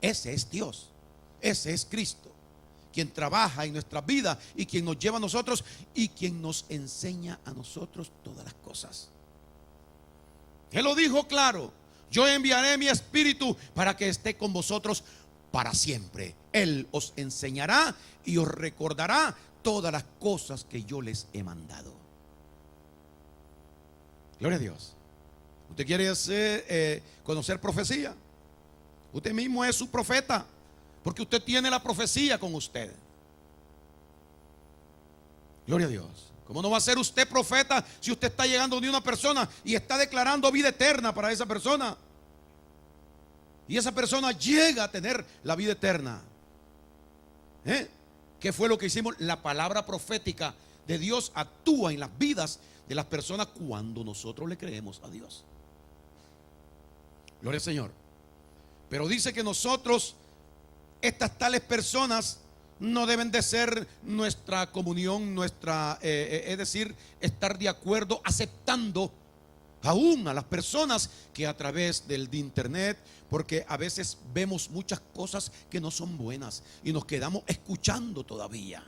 Speaker 1: ese es Dios, ese es Cristo, quien trabaja en nuestra vida y quien nos lleva a nosotros y quien nos enseña a nosotros todas las cosas. Él lo dijo claro: yo enviaré mi Espíritu para que esté con vosotros para siempre. Él os enseñará y os recordará todas las cosas que yo les he mandado. Gloria a Dios. ¿Usted quiere conocer profecía? Usted mismo es su profeta, porque usted tiene la profecía con usted. Gloria a Dios. ¿Cómo no va a ser usted profeta si usted está llegando de una persona y está declarando vida eterna para esa persona? Y esa persona llega a tener la vida eterna. ¿Qué fue lo que hicimos? La palabra profética de Dios actúa en las vidas de las personas cuando nosotros le creemos a Dios. Gloria al Señor. Pero dice que nosotros, estas tales personas, no deben de ser nuestra comunión, es decir, estar de acuerdo, aceptando aún a las personas que a través del internet, porque a veces vemos muchas cosas que no son buenas y nos quedamos escuchando todavía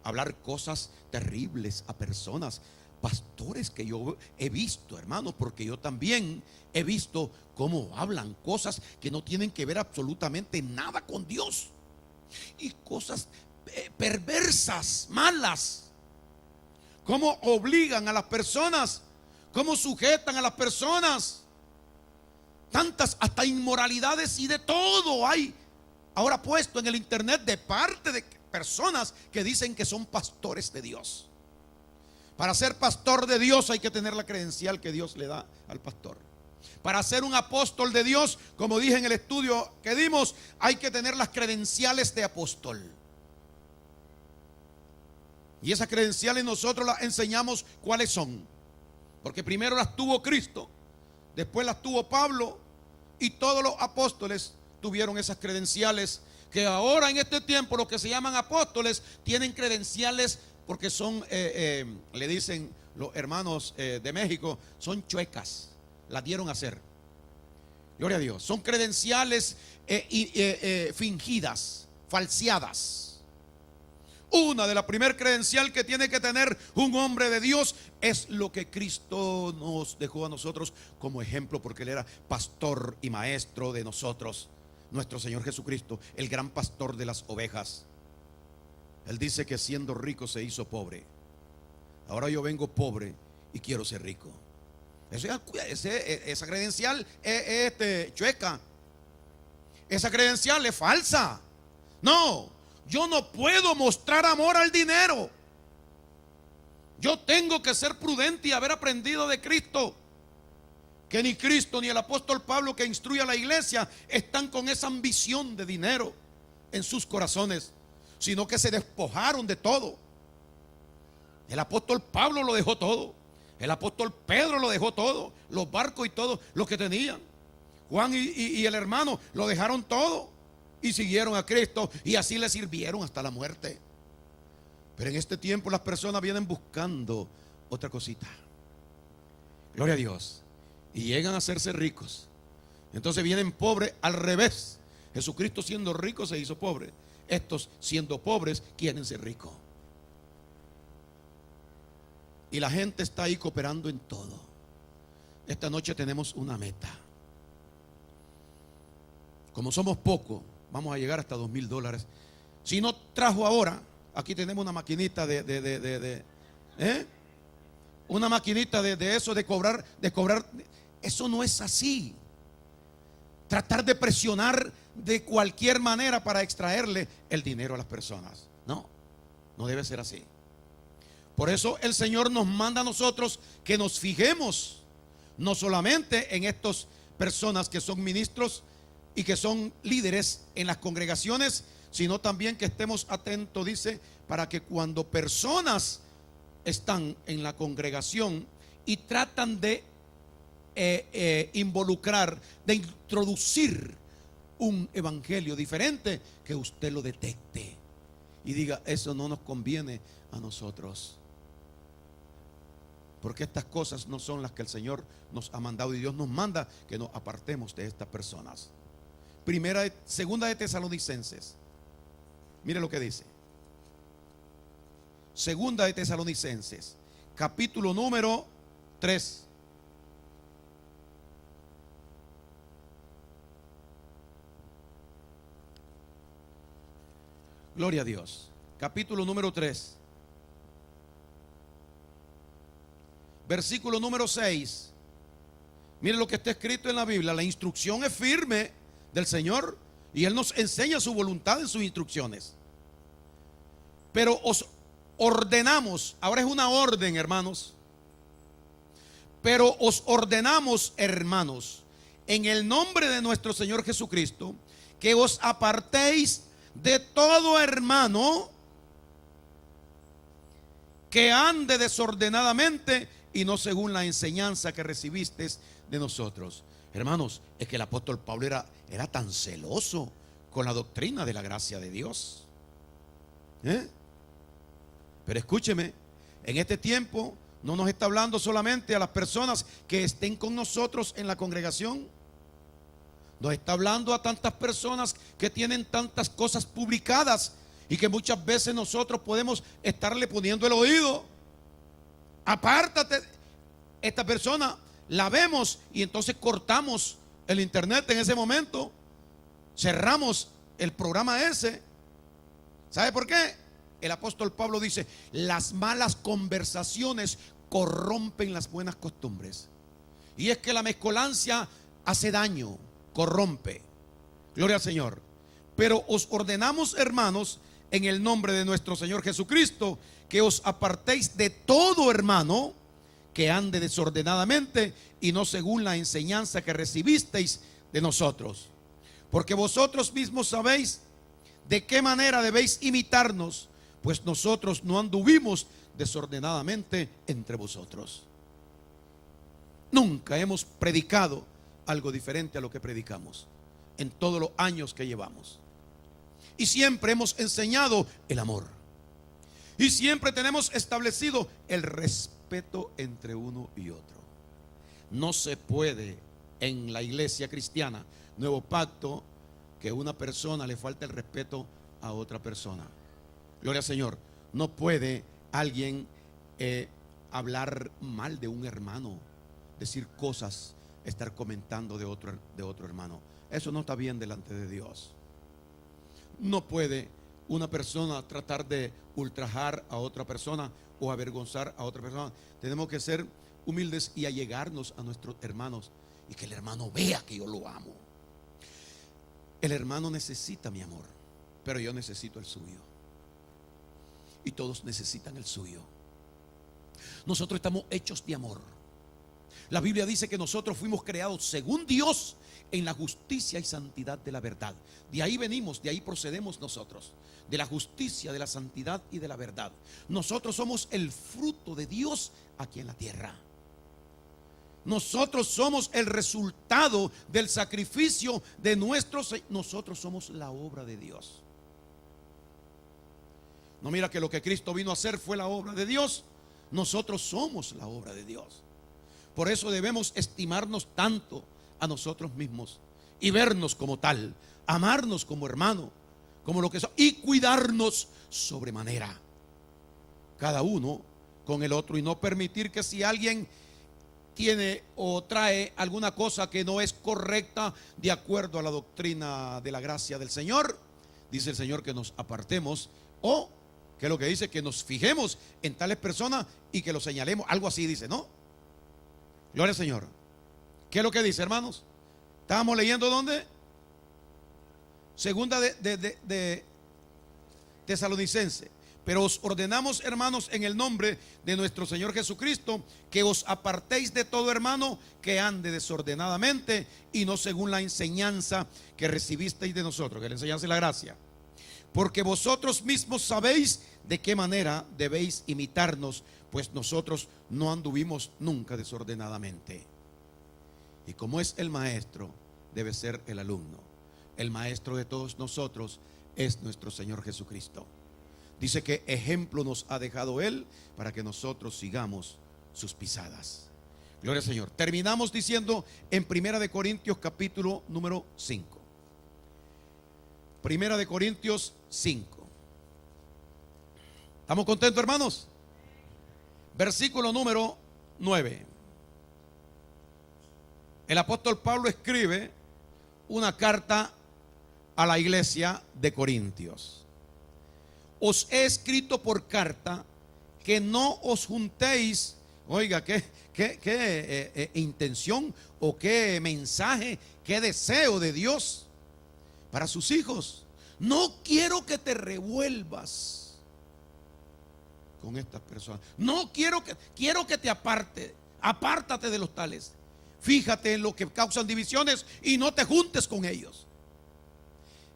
Speaker 1: hablar cosas terribles a personas, pastores que yo he visto, hermanos, porque yo también he visto cómo hablan cosas que no tienen que ver absolutamente nada con Dios, y cosas perversas, malas, cómo obligan a las personas, cómo sujetan a las personas, tantas hasta inmoralidades y de todo hay ahora puesto en el internet de parte de personas que dicen que son pastores de Dios. Para ser pastor de Dios hay que tener la credencial que Dios le da al pastor. Para ser un apóstol de Dios, como dije en el estudio que dimos, hay que tener las credenciales de apóstol. Y esas credenciales nosotros las enseñamos cuáles son. Porque primero las tuvo Cristo, después las tuvo Pablo, y todos los apóstoles tuvieron esas credenciales, que ahora en este tiempo los que se llaman apóstoles tienen credenciales porque son, le dicen los hermanos de México, son chuecas, las dieron a hacer. Gloria a Dios. Son credenciales fingidas, falseadas. Una de las primeras credencial que tiene que tener un hombre de Dios es lo que Cristo nos dejó a nosotros como ejemplo, porque Él era pastor y maestro de nosotros, nuestro Señor Jesucristo, el gran pastor de las ovejas. Él dice que siendo rico se hizo pobre. Ahora yo vengo pobre y quiero ser rico. Esa credencial es chueca. Esa credencial es falsa. No, yo no puedo mostrar amor al dinero. Yo tengo que ser prudente y haber aprendido de Cristo, que ni Cristo ni el apóstol Pablo, que instruye a la iglesia, están con esa ambición de dinero en sus corazones, sino que se despojaron de todo. El apóstol Pablo lo dejó todo. El apóstol Pedro lo dejó todo, los barcos y todo lo que tenían. Juan y el hermano lo dejaron todo y siguieron a Cristo, y así le sirvieron hasta la muerte. Pero en este tiempo las personas vienen buscando otra cosita. Gloria a Dios. Y llegan a hacerse ricos. Entonces vienen pobres al revés. Jesucristo siendo rico se hizo pobre. Estos siendo pobres quieren ser ricos. Y la gente está ahí cooperando en todo. Esta noche tenemos una meta. Como somos pocos, vamos a llegar hasta $2,000. Si no trajo ahora, aquí tenemos una maquinita una maquinita de eso, de cobrar. Eso no es así. Tratar de presionar de cualquier manera para extraerle el dinero a las personas. No, no debe ser así. Por eso el Señor nos manda a nosotros que nos fijemos no solamente en estas personas que son ministros y que son líderes en las congregaciones, sino también que estemos atentos, dice, para que cuando personas están en la congregación y tratan de involucrar, de introducir un evangelio diferente, que usted lo detecte y diga: eso no nos conviene a nosotros, porque estas cosas no son las que el Señor nos ha mandado, y Dios nos manda que nos apartemos de estas personas. Segunda de Tesalonicenses, mire lo que dice. Segunda de Tesalonicenses, capítulo número 3. Gloria a Dios. Capítulo número 3. Versículo número 6. Mire lo que está escrito en la Biblia. La instrucción es firme del Señor y Él nos enseña su voluntad en sus instrucciones. Pero os ordenamos, ahora es una orden, hermanos. Pero os ordenamos, hermanos, en el nombre de nuestro Señor Jesucristo, que os apartéis de todo hermano que ande desordenadamente y no según la enseñanza que recibisteis de nosotros. Hermanos, es que el apóstol Pablo era tan celoso con la doctrina de la gracia de Dios. Pero escúcheme, en este tiempo no nos está hablando solamente a las personas que estén con nosotros en la congregación. Nos está hablando a tantas personas que tienen tantas cosas publicadas y que muchas veces nosotros podemos estarle poniendo el oído. Apártate, esta persona la vemos y entonces cortamos el internet en ese momento, cerramos el programa ese. ¿Sabe por qué? El apóstol Pablo dice: las malas conversaciones corrompen las buenas costumbres. Y es que la mezcolancia hace daño, corrompe. Gloria al Señor. Pero os ordenamos, hermanos, en el nombre de nuestro Señor Jesucristo, que os apartéis de todo hermano que ande desordenadamente y no según la enseñanza que recibisteis de nosotros. Porque vosotros mismos sabéis de qué manera debéis imitarnos, pues nosotros no anduvimos desordenadamente entre vosotros. Nunca hemos predicado algo diferente a lo que predicamos en todos los años que llevamos. Y siempre hemos enseñado el amor. Y siempre tenemos establecido el respeto entre uno y otro. No se puede en la iglesia cristiana, Nuevo Pacto, que una persona le falte el respeto a otra persona. Gloria al Señor. No puede alguien hablar mal de un hermano, decir cosas, estar comentando de otro hermano. Eso no está bien delante de Dios. No puede una persona tratar de ultrajar a otra persona o avergonzar a otra persona. Tenemos que ser humildes y allegarnos a nuestros hermanos y que el hermano vea que yo lo amo. El hermano necesita mi amor, pero yo necesito el suyo. Y todos necesitan el suyo. Nosotros estamos hechos de amor. La Biblia dice que nosotros fuimos creados según Dios en la justicia y santidad de la verdad. De ahí venimos, de ahí procedemos nosotros, de la justicia, de la santidad y de la verdad. Nosotros somos el fruto de Dios aquí en la tierra. Nosotros somos el resultado del sacrificio de nosotros somos la obra de Dios. No mira que lo que Cristo vino a hacer fue la obra de Dios. Nosotros somos la obra de Dios. Por eso debemos estimarnos tanto a nosotros mismos y vernos como tal, amarnos como hermano, como lo que somos, y cuidarnos sobremanera cada uno con el otro, y no permitir que si alguien tiene o trae alguna cosa que no es correcta de acuerdo a la doctrina de la gracia del Señor, dice el Señor que nos apartemos, o que es lo que dice, que nos fijemos en tales personas y que lo señalemos, algo así dice, ¿no? Gloria al Señor. ¿Qué es lo que dice, hermanos? Estábamos leyendo ¿dónde? Segunda de Tesalonicense. Pero os ordenamos, hermanos, en el nombre de nuestro Señor Jesucristo, que os apartéis de todo hermano que ande desordenadamente y no según la enseñanza que recibisteis de nosotros, que la enseñanza es la gracia. Porque vosotros mismos sabéis de qué manera debéis imitarnos, pues nosotros no anduvimos nunca desordenadamente. Y como es el maestro, debe ser el alumno. El maestro de todos nosotros es nuestro Señor Jesucristo. Dice que ejemplo nos ha dejado Él para que nosotros sigamos sus pisadas. Gloria al Señor. Terminamos diciendo en Primera de Corintios capítulo número 5. Primera de Corintios 5. ¿Estamos contentos, hermanos? Versículo número 9. El apóstol Pablo escribe una carta a la iglesia de Corintios. Os he escrito por carta que no os juntéis. Oiga, qué intención o qué mensaje, qué deseo de Dios para sus hijos. No quiero que te revuelvas con estas personas. No quiero que te apártate de los tales. Fíjate en lo que causan divisiones y no te juntes con ellos.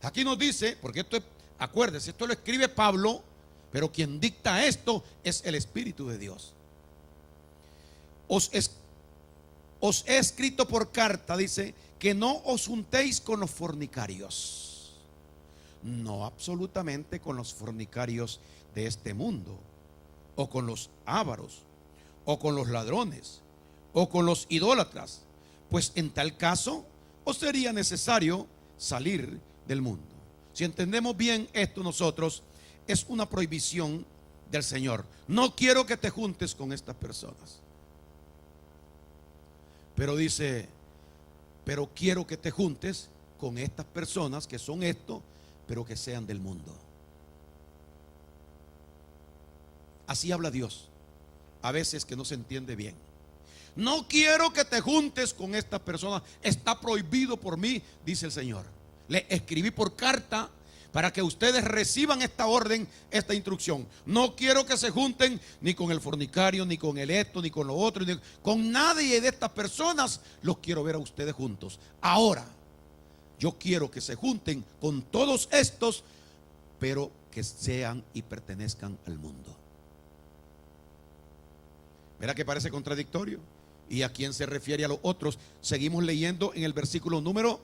Speaker 1: Aquí nos dice, porque esto es, acuérdese, esto lo escribe Pablo, Pero quien dicta esto es el Espíritu de Dios. Os he escrito por carta, dice, que no os juntéis con los fornicarios. No absolutamente con los fornicarios de este mundo, o con los ávaros, o con los ladrones, o con los idólatras, pues en tal caso os sería necesario salir del mundo. Si entendemos bien esto nosotros, es una prohibición del Señor. No quiero que te juntes con estas personas. Pero dice, pero quiero que te juntes con estas personas que son esto, pero que sean del mundo. Así habla Dios, a veces que no se entiende bien. No quiero que te juntes con estas personas, está prohibido por mí, dice el Señor. Le escribí por carta para que ustedes reciban esta orden, esta instrucción. No quiero que se junten ni con el fornicario, ni con el esto, ni con lo otro, ni con nadie de estas personas. Los quiero ver a ustedes juntos. Ahora, yo quiero que se junten con todos estos, pero que sean y pertenezcan al mundo. ¿Verá que parece contradictorio? ¿Y a quién se refiere a los otros? Seguimos leyendo en el versículo número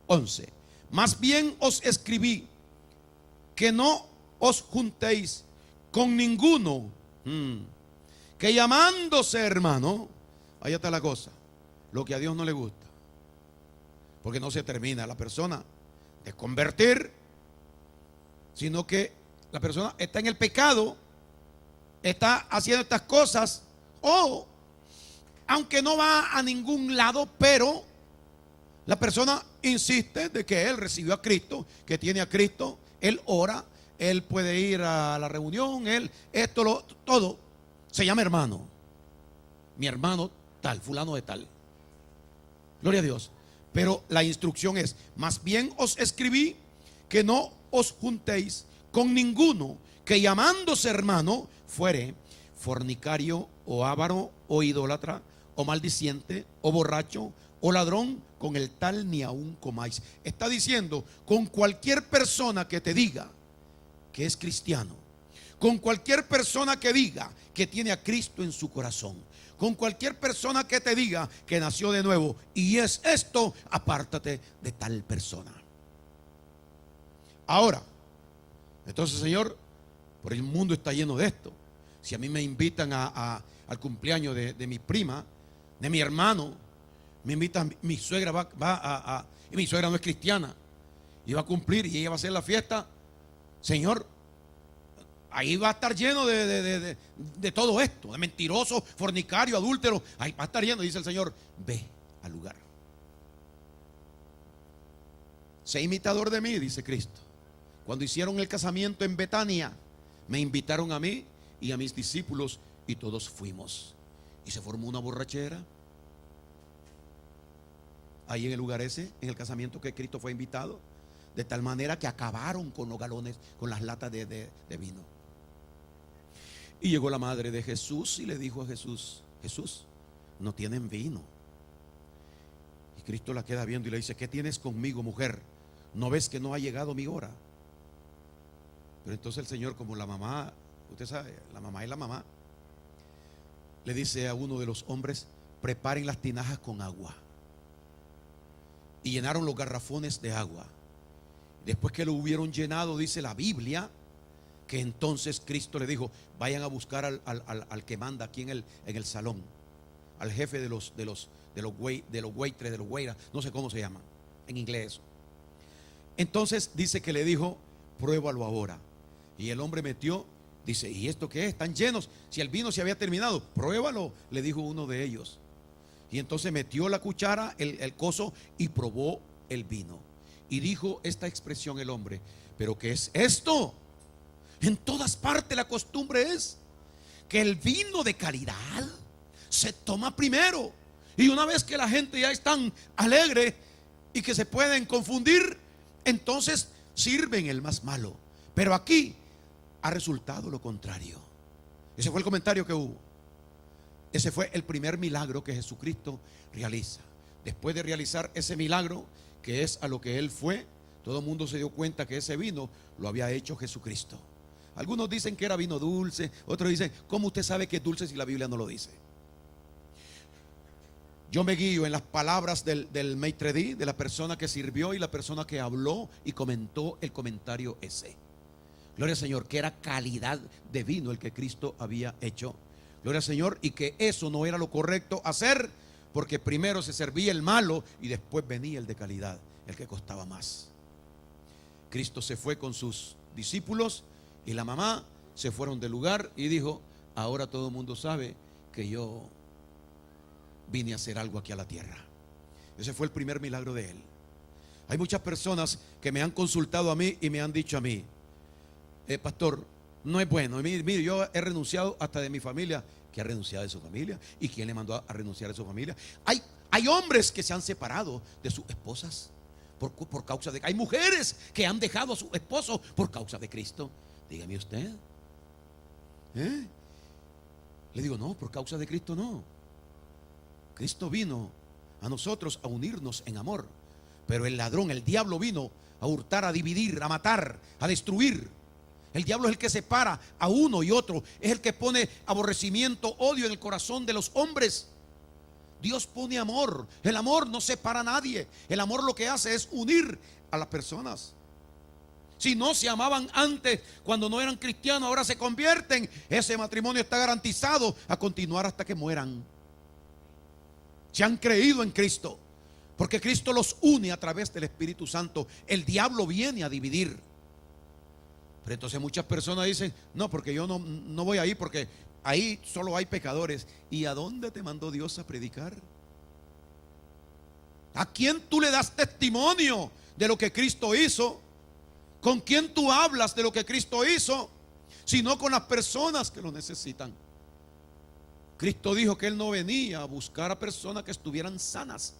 Speaker 1: 11. Más bien os escribí que no os juntéis con ninguno que llamándose hermano, ahí está la cosa, lo que a Dios no le gusta, porque no se termina la persona de convertir, sino que la persona está en el pecado, está haciendo estas cosas, o aunque no va a ningún lado, pero la persona insiste de que él recibió a Cristo, que tiene a Cristo, él ora, él puede ir a la reunión, él, todo, se llama hermano. Mi hermano tal, fulano de tal. Gloria a Dios. Pero la instrucción es, más bien os escribí que no os juntéis con ninguno que llamándose hermano fuere fornicario o avaro o idólatra o maldiciente o borracho o ladrón, con el tal ni aún comáis. Está diciendo, con cualquier persona que te diga que es cristiano, con cualquier persona que diga que tiene a Cristo en su corazón, con cualquier persona que te diga que nació de nuevo y es esto, apártate de tal persona. Ahora, entonces, Señor, por el mundo está lleno de esto. Si a mí me invitan al cumpleaños de mi prima, de mi hermano, me invitan, mi suegra y mi suegra no es cristiana, y va a cumplir y ella va a hacer la fiesta, Señor, ahí va a estar lleno de todo esto, de mentirosos, fornicarios, adúlteros, ahí va a estar lleno, dice el Señor, ve al lugar. Sé imitador de mí, dice Cristo. Cuando hicieron el casamiento en Betania, me invitaron a mí y a mis discípulos y todos fuimos. Y se formó una borrachera ahí en el lugar ese, en el casamiento que Cristo fue invitado, de tal manera que acabaron con los galones, con las latas de vino. Y llegó la madre de Jesús y le dijo a Jesús, Jesús, no tienen vino. Y Cristo la queda viendo y le dice, ¿qué tienes conmigo, mujer? ¿No ves que no ha llegado mi hora? Pero entonces el Señor, como la mamá, usted sabe, la mamá es la mamá, le dice a uno de los hombres, preparen las tinajas con agua. Y llenaron los garrafones de agua. Después que lo hubieron llenado, dice la Biblia, que entonces Cristo le dijo, vayan a buscar al que manda aquí en el salón, al jefe de los waitres, de los waiters, no sé cómo se llaman en inglés. Entonces dice que le dijo, pruébalo ahora. Y el hombre metió, dice, ¿y esto qué es? Están llenos, si el vino se había terminado, pruébalo, le dijo uno de ellos. Y entonces metió la cuchara, el coso, y probó el vino. Y dijo esta expresión el hombre, ¿pero qué es esto? En todas partes la costumbre es que el vino de calidad se toma primero. Y una vez que la gente ya está alegre y que se pueden confundir, entonces sirven el más malo. Pero aquí ha resultado lo contrario. Ese fue el comentario que hubo. Ese fue el primer milagro que Jesucristo realiza. Después de realizar ese milagro, que es a lo que Él fue, todo el mundo se dio cuenta que ese vino lo había hecho Jesucristo. Algunos dicen que era vino dulce, otros dicen, ¿cómo usted sabe que es dulce si la Biblia no lo dice? Yo me guío en las palabras del maitre d', de la persona que sirvió y la persona que habló y comentó el comentario ese. Gloria al Señor, que era calidad de vino el que Cristo había hecho. Gloria al Señor, y que eso no era lo correcto hacer, porque primero se servía el malo y después venía el de calidad, el que costaba más. Cristo se fue con sus discípulos y la mamá se fueron del lugar y dijo, ahora todo el mundo sabe que yo vine a hacer algo aquí a la tierra. Ese fue el primer milagro de él. Hay muchas personas que me han consultado a mí y me han dicho a mí, pastor, no es bueno. Mire, yo he renunciado hasta de mi familia. ¿Que ha renunciado de su familia? ¿Y quién le mandó a renunciar de su familia? Hay hombres que se han separado de sus esposas por causa de... Hay mujeres que han dejado a su esposo por causa de Cristo. Dígame usted. Le digo, no, por causa de Cristo no. Cristo vino a nosotros a unirnos en amor. Pero el ladrón, el diablo vino a hurtar, a dividir, a matar, a destruir. El diablo es el que separa a uno y otro. Es el que pone aborrecimiento, odio en el corazón de los hombres. Dios pone amor. El amor no separa a nadie. El amor lo que hace es unir a las personas. Si no se amaban antes, cuando no eran cristianos, ahora se convierten. Ese matrimonio está garantizado a continuar hasta que mueran. Se han creído en Cristo, porque Cristo los une a través del Espíritu Santo. El diablo viene a dividir. Pero entonces muchas personas dicen, no, porque yo no voy ahí, porque ahí solo hay pecadores. ¿Y a dónde te mandó Dios a predicar? ¿A quién tú le das testimonio de lo que Cristo hizo? ¿Con quién tú hablas de lo que Cristo hizo? Sino con las personas que lo necesitan. Cristo dijo que Él no venía a buscar a personas que estuvieran sanas,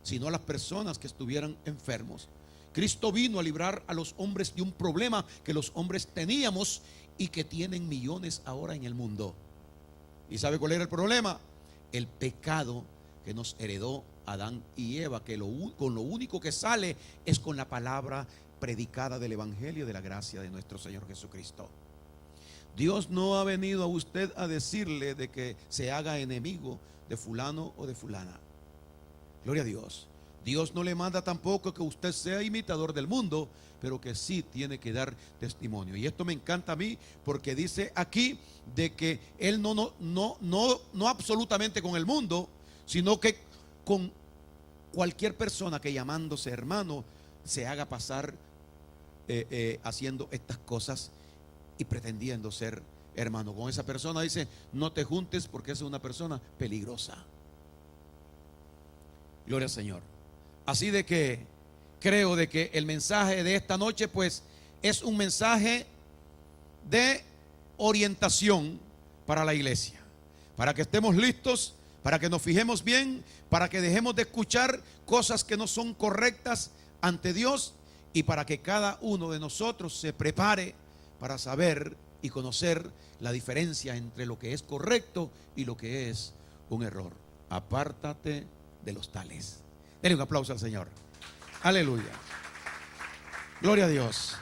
Speaker 1: sino a las personas que estuvieran enfermos. Cristo vino a librar a los hombres de un problema que los hombres teníamos y que tienen millones ahora en el mundo. ¿Y sabe cuál era el problema? El pecado que nos heredó Adán y Eva, que con lo único que sale es con la palabra predicada del Evangelio de la gracia de nuestro Señor Jesucristo. Dios no ha venido a usted a decirle de que se haga enemigo de fulano o de fulana. Gloria a Dios. Dios no le manda tampoco que usted sea imitador del mundo, pero que sí tiene que dar testimonio. Y esto me encanta a mí porque dice aquí de que Él no absolutamente con el mundo, sino que con cualquier persona que llamándose hermano se haga pasar haciendo estas cosas y pretendiendo ser hermano. Con esa persona dice, no te juntes porque es una persona peligrosa. Gloria al Señor. Así de que creo de que el mensaje de esta noche pues es un mensaje de orientación para la iglesia, para que estemos listos, para que nos fijemos bien, para que dejemos de escuchar cosas que no son correctas ante Dios y para que cada uno de nosotros se prepare para saber y conocer la diferencia entre lo que es correcto y lo que es un error. Apártate de los tales. Denle un aplauso al Señor. Aleluya. Gloria a Dios.